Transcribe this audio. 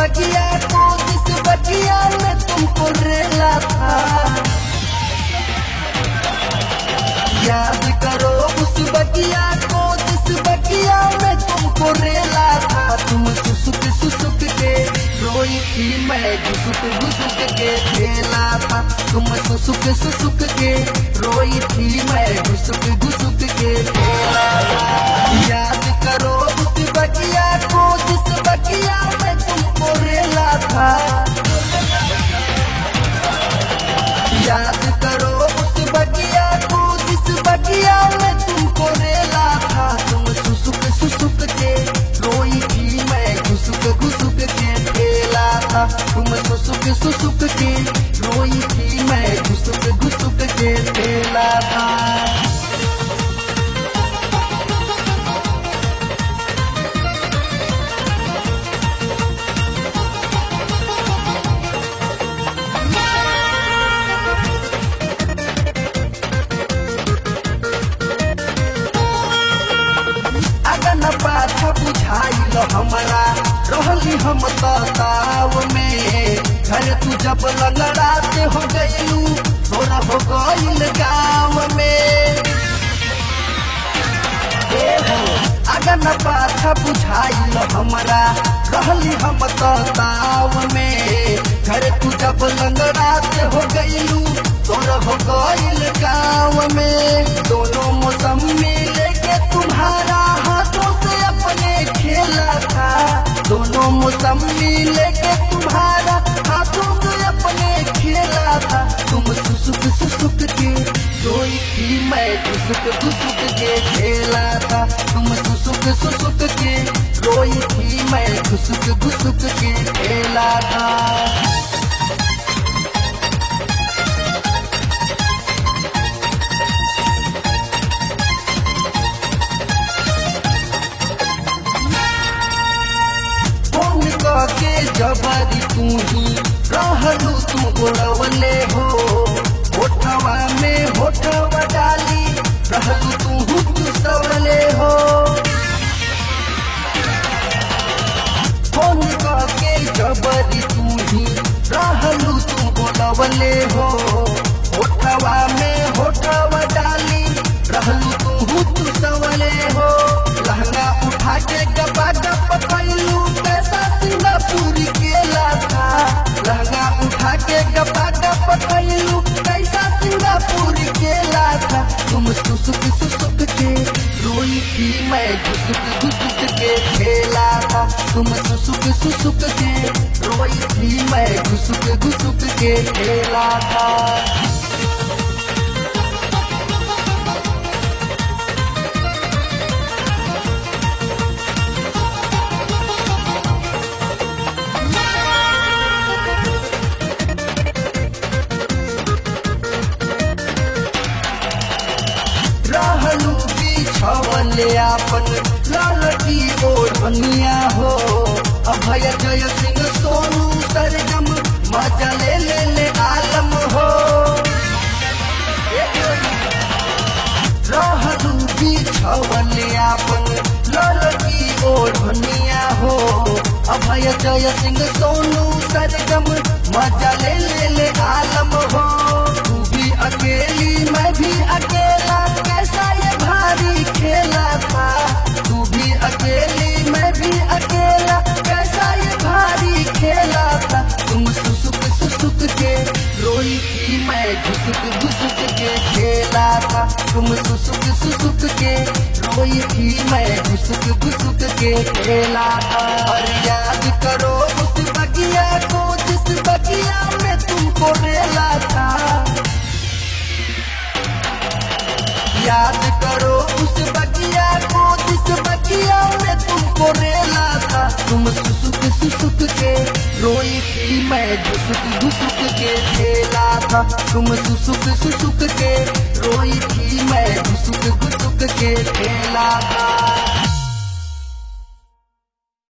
बगिया को, जिस बगिया में तुमको रेला था। याद करो उस बगिया को, जिस बगिया में तुमको रेला था। तुम सुसुक सुसुक के रोई थी, मैं घुसुक घुसुक के खेला था। तुम सुसुक सुसुक के रोई थी, मैं घुसुक घुसुक के खेला था। याद करो उस बगिया को, जिस बगिया में तुमको रेला था। याद करो उस बगिया को, जिस बगिया में तुमको रेला था। तुम सुसुक सुसुक के रोई थी, मैं घुसुक घुसुक के खेला था। तुम सुसुक सुसुक के रोई थी, मैं घुसुक घुसुक के खेला था। अगन पाछा बुझाइल हमरा, रहली हम ताव में। घर तू जब लंगड़ाते हो गईलू, तोरा हो गईल गाँव में। अगन पाछा बुझाइल हमरा, रहली हम ताव में। घर तू जब लंगड़ाते हो गईलू, तोरा हो गईल गाँव में। दोनों मौसम मिले के तुम्हारा हाथों से अपने खेला था। दोनों मौसम मिले के तुम्हारा हाथों से अपने खेला था। तुम सुसुक सुसुक के रोई थी, मैं घुसुक घुसुक के खेला था। तुम सुसुक सुसुक के रोई थी, मैं घुसुक घुसुक के खेला था। के जबरी तू ही रहलू, तू गोड़वले हो। होठवा में होठवा डाली रहलू, तू चुसवले हो। फोन के जबरी तू ही रहलू, तू गोड़वले हो। होठवा में होठवा डाली रहलू, तू चुसवले हो। लहंगा उठा के गपा गप कैलू, पैसा सिंगापुरी केला था। लहंगा उठा के गपा गप कैलू, पैसा सिंगापुरी केला था। तुम सुसुक सुसुक के रोई थी, मैं घुसुक घुसुक के खेला था। तुम सुसुक सुसुक के रोई थी, मैं घुसुक घुसुक के खेला था। रहलू बिछवले आपन ललकी ओढ़निया हो। अभय जय सिंह सोनू सरगम मजा ले ले आलम हो। रहलू बिछवले आपन ललकी ओढ़निया हो। अभय जय सिंह सोनू सरगम मजा ले ले आलम हो। तू भी अकेली मैं भी अकेला, कैसा ये भारी खेला था। तू भी अकेली मैं भी अकेला, कैसा ये भारी खेला था। तुम सुसुक सुसुक के रोई थी, मैं घुसुक घुसुक के खेला था। तुम सुसुक सुसुक के रोई थी, मैं घुसुक घुसुक के खेला था। और याद करो उस बगिया को, जिस बगिया में तुमको रेला था। याद करो उस बगिया को, जिस बगिया में तुमको रेला था। तुम सुसुक सुसुक के रोई थी, मैं घुसुक घुसुक के खेला था। तुम सुसुक सुसुक के रोई थी, मैं घुसुक घुसुक के खेला था।